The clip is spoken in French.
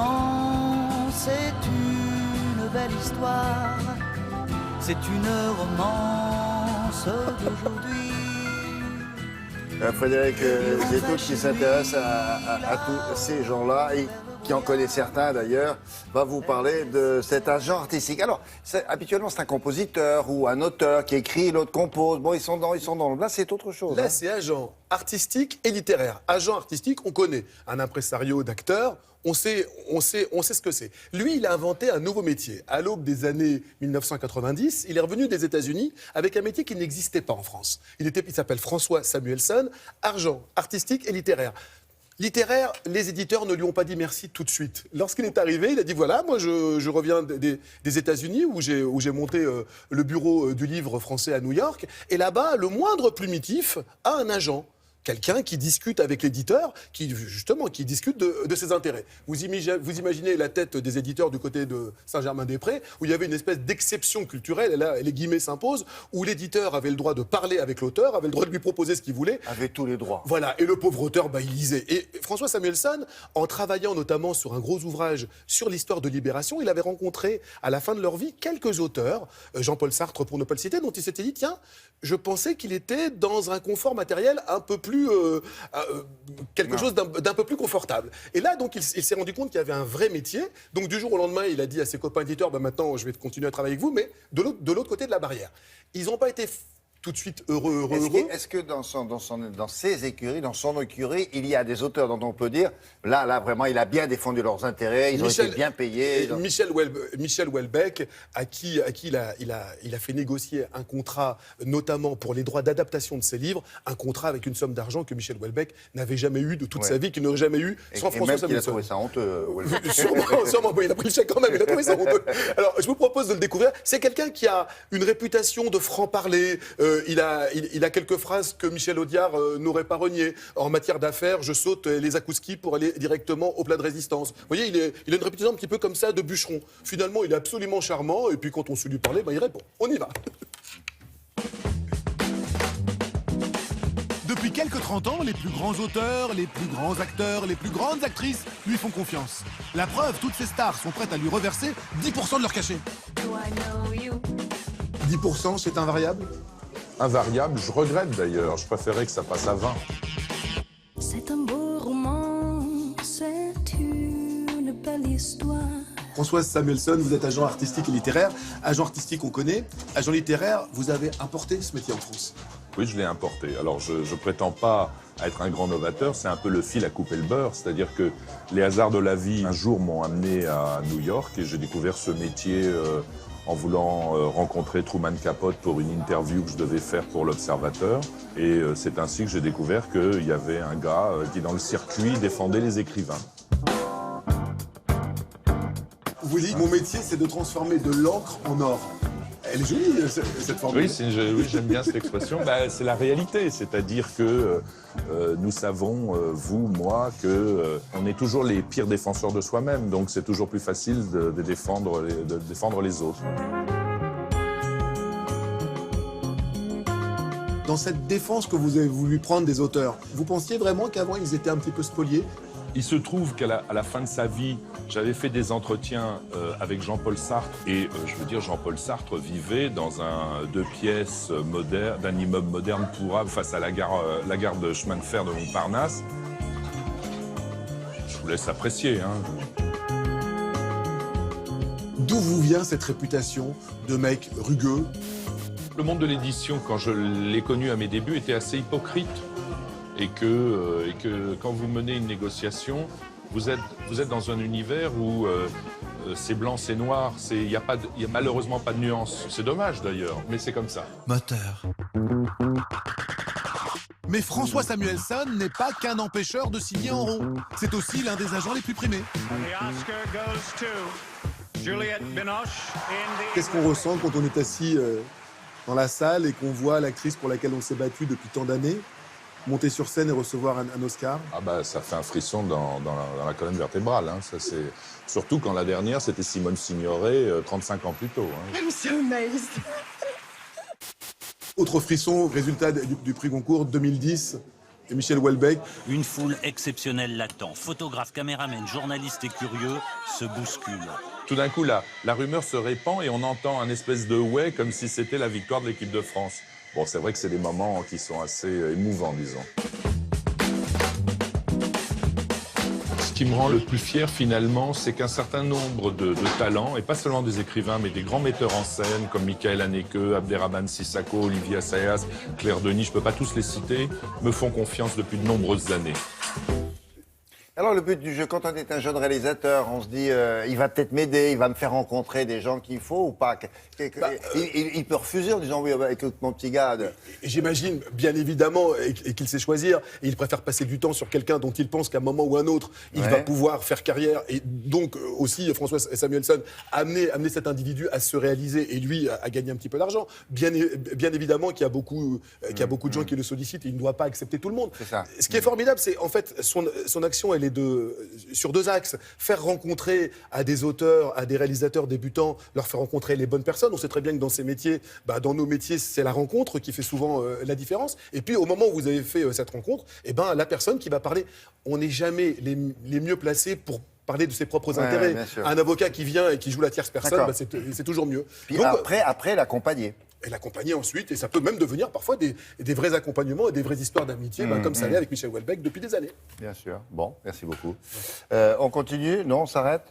roman, c'est une belle histoire. C'est une romance d'aujourd'hui. Frédéric Zetoun qui s'intéresse à tous ces gens-là et qui en connaît certains d'ailleurs, va vous parler de cet agent artistique. Alors, habituellement, c'est un compositeur ou un auteur qui écrit, l'autre compose. Bon, ils sont dans là, c'est autre chose. Là, c'est agent artistique et littéraire. Agent artistique, on connaît un impresario d'acteur. On sait ce que c'est. Lui, il a inventé un nouveau métier. À l'aube des années 1990, il est revenu des États-Unis avec un métier qui n'existait pas en France. Il s'appelle François Samuelson, agent artistique et littéraire. Littéraire, les éditeurs ne lui ont pas dit merci tout de suite. Lorsqu'il est arrivé, il a dit voilà, moi je reviens des États-Unis où j'ai monté le bureau du livre français à New York. Et là-bas, le moindre plumitif a un agent. Quelqu'un qui discute avec l'éditeur, qui discute de ses intérêts. Vous imaginez la tête des éditeurs du côté de Saint-Germain-des-Prés, où il y avait une espèce d'exception culturelle, et là, les guillemets s'imposent, où l'éditeur avait le droit de parler avec l'auteur, avait le droit de lui proposer ce qu'il voulait. Avait tous les droits. Voilà, et le pauvre auteur, il lisait. Et François Samuelson, en travaillant notamment sur un gros ouvrage sur l'histoire de Libération, il avait rencontré, à la fin de leur vie, quelques auteurs, Jean-Paul Sartre pour ne pas le citer, dont il s'était dit, tiens, je pensais qu'il était dans un confort matériel un peu plus quelque chose d'un peu plus confortable. Et là, donc, il s'est rendu compte qu'il y avait un vrai métier. Donc, du jour au lendemain, il a dit à ses copains éditeurs, maintenant, je vais continuer à travailler avec vous, mais de l'autre côté de la barrière. Ils n'ont pas été tout de suite heureux. Est-ce que dans ses écuries, dans son écurie, il y a des auteurs dont on peut dire, là vraiment, il a bien défendu leurs intérêts, ils ont été bien payés. Michel Houellebecq, à qui il a fait négocier un contrat, notamment pour les droits d'adaptation de ses livres, un contrat avec une somme d'argent que Michel Houellebecq n'avait jamais eu de toute sa vie, qu'il n'aurait jamais eu sans François Samuelson. Il a trouvé ça honteux, sûrement, il a pris le chèque quand même, il a trouvé ça honteux. Alors, je vous propose de le découvrir. C'est quelqu'un qui a une réputation de franc-parler. Il a quelques phrases que Michel Audiard n'aurait pas reniées. En matière d'affaires, je saute les akouskis pour aller directement au plat de résistance. Vous voyez, il a une réputation un petit peu comme ça de bûcheron. Finalement, il est absolument charmant, et puis quand on sait lui parler, il répond. On y va. Depuis quelques 30 ans, les plus grands auteurs, les plus grands acteurs, les plus grandes actrices lui font confiance. La preuve, toutes ces stars sont prêtes à lui reverser 10% de leur cachet. 10%, c'est invariable ? Invariable, je regrette d'ailleurs. Je préférais que ça passe à 20. C'est un beau roman, c'est une belle histoire. Françoise Samuelson, vous êtes agent artistique et littéraire. Agent artistique, on connaît. Agent littéraire, vous avez importé ce métier en France. Oui, je l'ai importé. Alors, je prétends pas être un grand novateur. C'est un peu le fil à couper le beurre. C'est-à-dire que les hasards de la vie, un jour, m'ont amené à New York et j'ai découvert ce métier en voulant rencontrer Truman Capote pour une interview que je devais faire pour l'Observateur. Et c'est ainsi que j'ai découvert qu'il y avait un gars qui, dans le circuit, défendait les écrivains. Vous dites, mon métier, c'est de transformer de l'encre en or. Elle est jolie, cette formule. Oui, j'aime bien cette expression. C'est la réalité, c'est-à-dire que nous savons, vous, moi, qu'on est toujours les pires défenseurs de soi-même, donc c'est toujours plus facile de défendre les autres. Dans cette défense que vous avez voulu prendre des auteurs, vous pensiez vraiment qu'avant, ils étaient un petit peu spoliés ? Il se trouve qu'à la fin de sa vie, j'avais fait des entretiens avec Jean-Paul Sartre. Et je veux dire, Jean-Paul Sartre vivait dans un 2 pièces d'un immeuble moderne pourrave face à la gare de chemin de fer de Montparnasse. Je vous laisse apprécier. D'où vous vient cette réputation de mec rugueux ? Le monde de l'édition, quand je l'ai connu à mes débuts, était assez hypocrite. Et que quand vous menez une négociation, vous êtes dans un univers où c'est blanc, c'est noir, il n'y a malheureusement pas de nuance. C'est dommage d'ailleurs, mais c'est comme ça. Moteur. Mais François Samuelson n'est pas qu'un empêcheur de signer en rond. C'est aussi l'un des agents les plus primés. Qu'est-ce qu'on ressent quand on est assis dans la salle et qu'on voit l'actrice pour laquelle on s'est battu depuis tant d'années monter sur scène et recevoir un Oscar? Ça fait un frisson dans la colonne vertébrale. Ça, c'est... Surtout quand la dernière, c'était Simone Signoret, 35 ans plus tôt. I'm so amazed. Autre frisson, résultat du prix Goncourt 2010, et Michel Houellebecq. Une foule exceptionnelle l'attend. Photographes, caméramens, journalistes et curieux se bousculent. Tout d'un coup, la rumeur se répand et on entend un espèce de ouais comme si c'était la victoire de l'équipe de France. Bon, c'est vrai que c'est des moments qui sont assez émouvants, disons. Ce qui me rend le plus fier finalement, c'est qu'un certain nombre de talents, et pas seulement des écrivains, mais des grands metteurs en scène comme Michael Haneke, Abderrahmane Sissako, Olivier Assayas, Claire Denis, je ne peux pas tous les citer, me font confiance depuis de nombreuses années. Alors le but du jeu, quand on est un jeune réalisateur, on se dit, il va peut-être m'aider, il va me faire rencontrer des gens qu'il faut ou pas. Il peut refuser en disant, oui, écoute mon petit gars. J'imagine, bien évidemment, et qu'il sait choisir, et il préfère passer du temps sur quelqu'un dont il pense qu'à un moment ou un autre, il va pouvoir faire carrière, et donc aussi, François Samuelsson, amener cet individu à se réaliser, et lui, à gagner un petit peu d'argent. Bien évidemment qu'il y a beaucoup de gens qui le sollicitent, et il ne doit pas accepter tout le monde. C'est ça. Ce qui est formidable, c'est en fait, son action, elle est sur deux axes. Faire rencontrer à des auteurs, à des réalisateurs débutants, leur faire rencontrer les bonnes personnes. On sait très bien que dans ces métiers, dans nos métiers, c'est la rencontre qui fait souvent la différence. Et puis, au moment où vous avez fait cette rencontre, la personne qui va parler, on n'est jamais les mieux placés pour parler de ses propres intérêts. Un avocat qui vient et qui joue la tierce personne, c'est toujours mieux. Puis donc, après l'accompagner. Et l'accompagner ensuite, et ça peut même devenir parfois des vrais accompagnements et des vraies histoires d'amitié, comme ça l'est avec Michel Houellebecq depuis des années. Bien sûr. Bon, merci beaucoup. On continue? Non, on s'arrête?